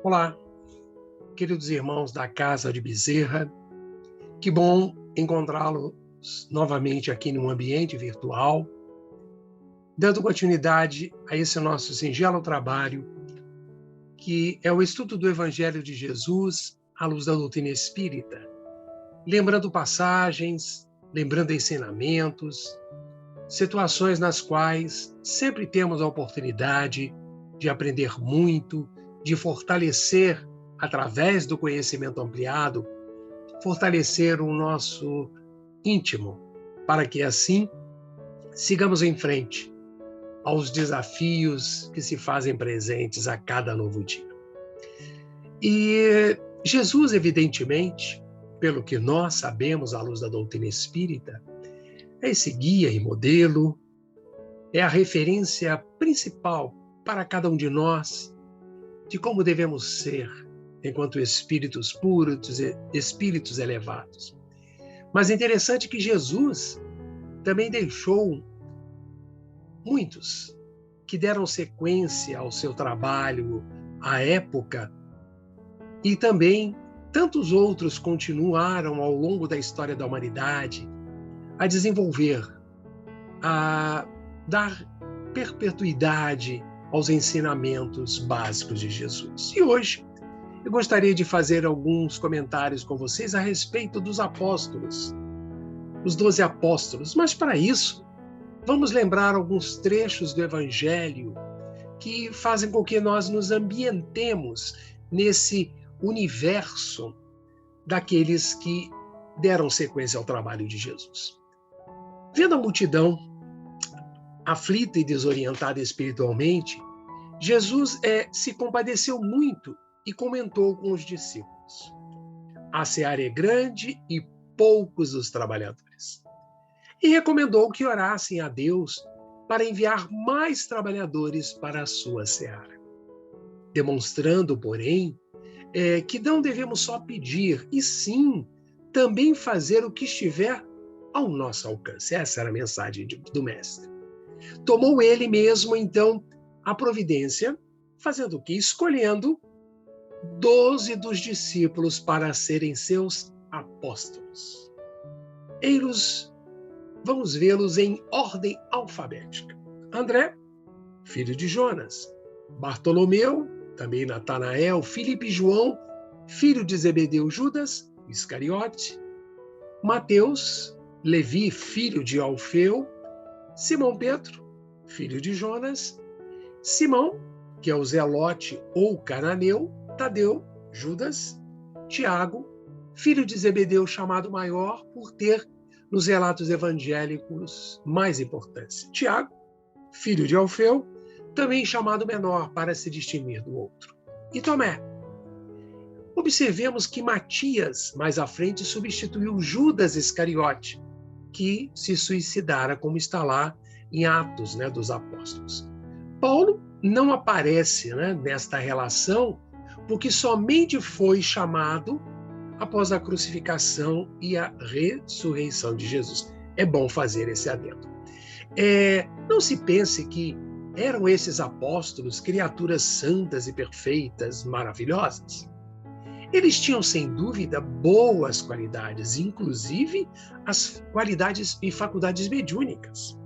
Olá, queridos irmãos da Casa de Bezerra, que bom encontrá-los novamente aqui num ambiente virtual, dando continuidade a esse nosso singelo trabalho, que é o estudo do Evangelho de Jesus à luz da doutrina espírita, lembrando passagens, lembrando ensinamentos, situações nas quais sempre temos a oportunidade de aprender muito, de fortalecer, através do conhecimento ampliado, fortalecer o nosso íntimo, para que assim sigamos em frente aos desafios que se fazem presentes a cada novo dia. E Jesus, evidentemente, pelo que nós sabemos à luz da doutrina espírita, é esse guia e modelo, é a referência principal para cada um de nós de como devemos ser enquanto espíritos puros, espíritos elevados. Mas é interessante que Jesus também deixou muitos que deram sequência ao seu trabalho à época e também tantos outros continuaram ao longo da história da humanidade a desenvolver, a dar perpetuidade aos ensinamentos básicos de Jesus. E hoje eu gostaria de fazer alguns comentários com vocês a respeito dos apóstolos, os 12 apóstolos, mas para isso vamos lembrar alguns trechos do Evangelho que fazem com que nós nos ambientemos nesse universo daqueles que deram sequência ao trabalho de Jesus. Vendo a multidão aflita e desorientada espiritualmente, Jesus se compadeceu muito e comentou com os discípulos: a seara é grande e poucos os trabalhadores. E recomendou que orassem a Deus para enviar mais trabalhadores para a sua seara. Demonstrando, porém, que não devemos só pedir, e sim também fazer o que estiver ao nosso alcance. Essa era a mensagem do Mestre. Tomou ele mesmo, então, a providência, fazendo o quê? Escolhendo 12 dos discípulos para serem seus apóstolos. Vamos vê-los em ordem alfabética. André, filho de Jonas. Bartolomeu, também Natanael, Filipe e João, filho de Zebedeu, Judas, Iscariote. Mateus, Levi, filho de Alfeu. Simão Pedro, filho de Jonas. Simão, que é o Zelote ou Cananeu. Tadeu, Judas. Tiago, filho de Zebedeu, chamado maior por ter nos relatos evangélicos mais importância. Tiago, filho de Alfeu, também chamado menor para se distinguir do outro. E Tomé. Observemos que Matias, mais à frente, substituiu Judas Iscariote, que se suicidara, como está lá em Atos, dos Apóstolos. Paulo não aparece nesta relação, porque somente foi chamado após a crucificação e a ressurreição de Jesus. É bom fazer esse adendo. Não se pense que eram esses apóstolos criaturas santas e perfeitas, maravilhosas. Eles tinham, sem dúvida, boas qualidades, inclusive as qualidades e faculdades mediúnicas.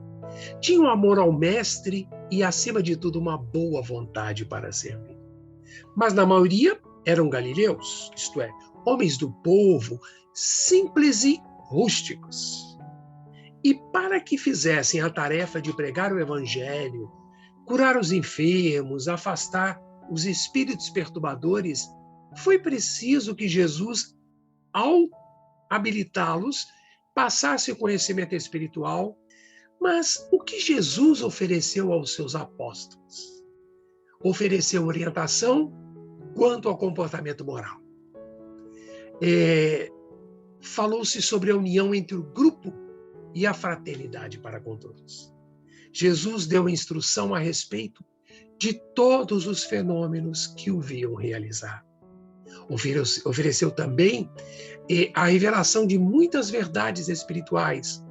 Tinham amor ao mestre e, acima de tudo, uma boa vontade para servir. Mas, na maioria, eram galileus, isto é, homens do povo, simples e rústicos. E para que fizessem a tarefa de pregar o evangelho, curar os enfermos, afastar os espíritos perturbadores, foi preciso que Jesus, ao habilitá-los, passasse o conhecimento espiritual. Mas o que Jesus ofereceu aos seus apóstolos? Ofereceu orientação quanto ao comportamento moral. Falou-se sobre a união entre o grupo e a fraternidade para com todos. Jesus deu instrução a respeito de todos os fenômenos que o viam realizar. Ofereceu também a revelação de muitas verdades espirituais,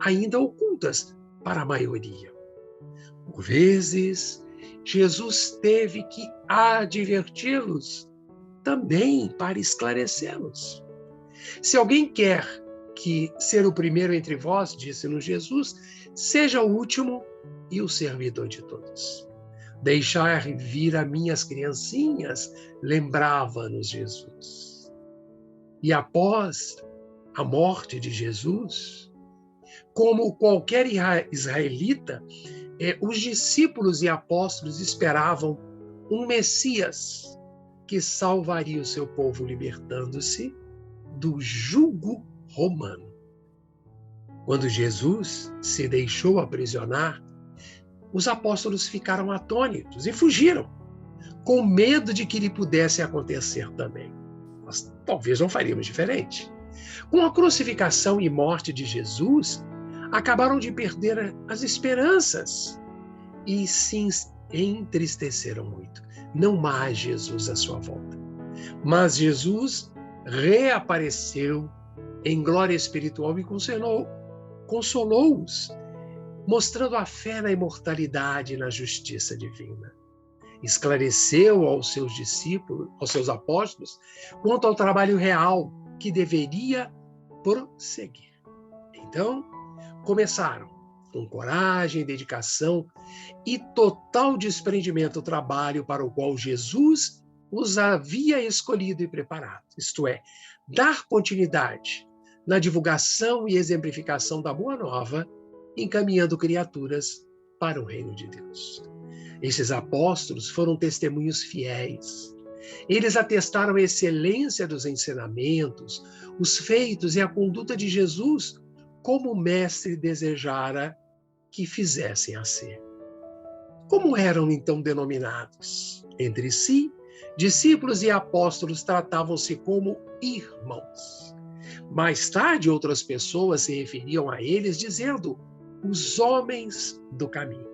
ainda ocultas para a maioria. Por vezes, Jesus teve que adverti-los também para esclarecê-los. Se alguém quer ser o primeiro entre vós, disse-nos Jesus, seja o último e o servidor de todos. Deixar vir a minhas criancinhas, lembrava-nos Jesus. E após a morte de Jesus, como qualquer israelita, os discípulos e apóstolos esperavam um Messias que salvaria o seu povo, libertando-se do jugo romano. Quando Jesus se deixou aprisionar, os apóstolos ficaram atônitos e fugiram, com medo de que lhe pudesse acontecer também. Nós talvez não faríamos diferente. Com a crucificação e morte de Jesus, acabaram de perder as esperanças e se entristeceram muito. Não mais Jesus à sua volta. Mas Jesus reapareceu em glória espiritual e consolou-os, mostrando a fé na imortalidade e na justiça divina. Esclareceu aos seus discípulos, aos seus apóstolos, quanto ao trabalho real que deveria prosseguir. Então, começaram com coragem, dedicação e total desprendimento o trabalho para o qual Jesus os havia escolhido e preparado, isto é, dar continuidade na divulgação e exemplificação da Boa Nova, encaminhando criaturas para o reino de Deus. Esses apóstolos foram testemunhos fiéis. Eles atestaram a excelência dos ensinamentos, os feitos e a conduta de Jesus, como o Mestre desejara que fizessem a ser. Como eram então denominados? Entre si, discípulos e apóstolos tratavam-se como irmãos. Mais tarde, outras pessoas se referiam a eles dizendo os homens do caminho.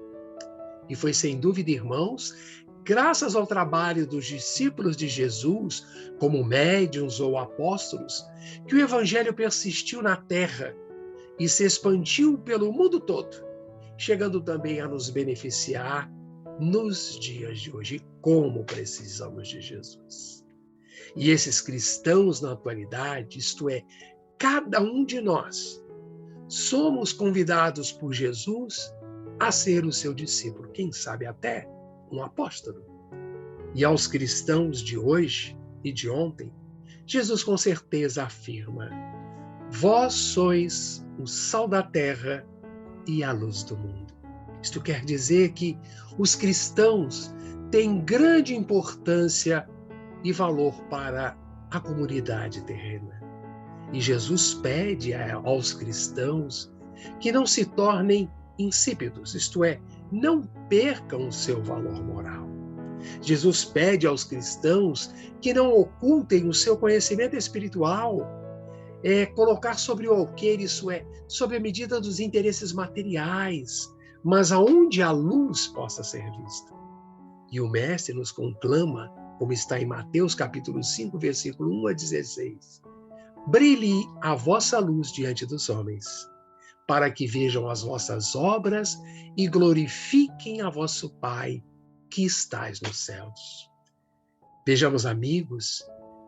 E foi sem dúvida, irmãos, graças ao trabalho dos discípulos de Jesus, como médiuns ou apóstolos, que o evangelho persistiu na terra e se expandiu pelo mundo todo, chegando também a nos beneficiar nos dias de hoje. Como precisamos de Jesus. E esses cristãos na atualidade, isto é, cada um de nós, somos convidados por Jesus a ser o seu discípulo, quem sabe até um apóstolo. E aos cristãos de hoje e de ontem, Jesus com certeza afirma: vós sois o sal da terra e a luz do mundo. Isto quer dizer que os cristãos têm grande importância e valor para a comunidade terrena. E Jesus pede aos cristãos que não se tornem insípidos, isto é, não percam o seu valor moral. Jesus pede aos cristãos que não ocultem o seu conhecimento espiritual, colocar sobre o alqueire, isso é, sobre a medida dos interesses materiais, mas aonde a luz possa ser vista. E o Mestre nos conclama, como está em Mateus capítulo 5, versículo 1 a 16. Brilhe a vossa luz diante dos homens, para que vejam as vossas obras e glorifiquem a vosso Pai que estais nos céus. Vejamos, amigos,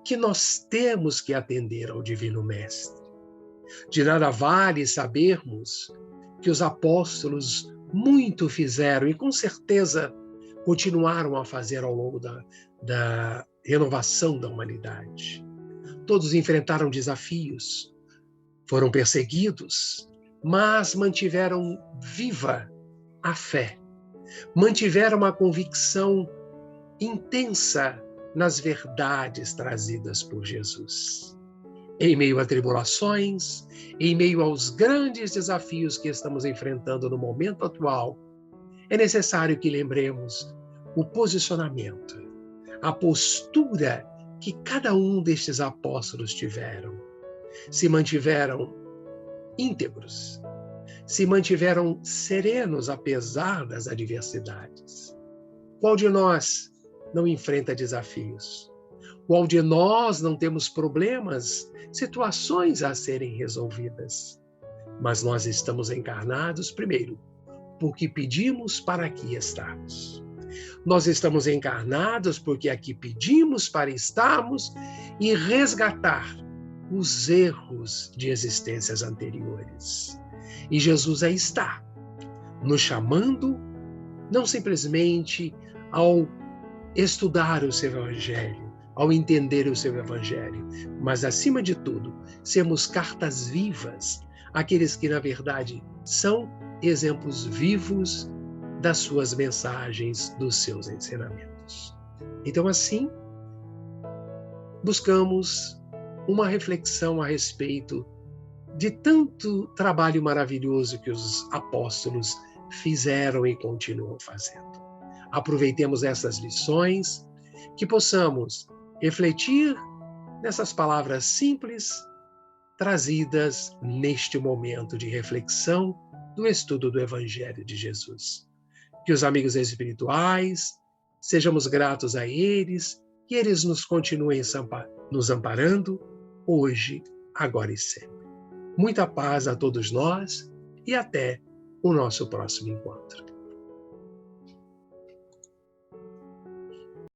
que nós temos que atender ao Divino Mestre. De nada vale sabermos que os apóstolos muito fizeram e com certeza continuaram a fazer ao longo da renovação da humanidade. Todos enfrentaram desafios, foram perseguidos, mas mantiveram viva a fé, mantiveram a convicção intensa nas verdades trazidas por Jesus. Em meio a tribulações, em meio aos grandes desafios que estamos enfrentando no momento atual, é necessário que lembremos o posicionamento, a postura que cada um destes apóstolos tiveram. Se mantiveram íntegros, se mantiveram serenos apesar das adversidades. Qual de nós não enfrenta desafios? Qual de nós não temos problemas, situações a serem resolvidas? Mas nós estamos encarnados, primeiro, porque pedimos para aqui estarmos. Nós estamos encarnados porque aqui pedimos para estarmos e resgatar os erros de existências anteriores. E Jesus aí está, nos chamando, não simplesmente ao estudar o seu Evangelho, ao entender o seu Evangelho, mas, acima de tudo, sermos cartas vivas, aqueles que, na verdade, são exemplos vivos das suas mensagens, dos seus ensinamentos. Então, assim, buscamos uma reflexão a respeito de tanto trabalho maravilhoso que os apóstolos fizeram e continuam fazendo. Aproveitemos essas lições, que possamos refletir nessas palavras simples trazidas neste momento de reflexão do estudo do Evangelho de Jesus. Que os amigos espirituais, sejamos gratos a eles, que eles nos continuem nos amparando, hoje, agora e sempre. Muita paz a todos nós e até o nosso próximo encontro.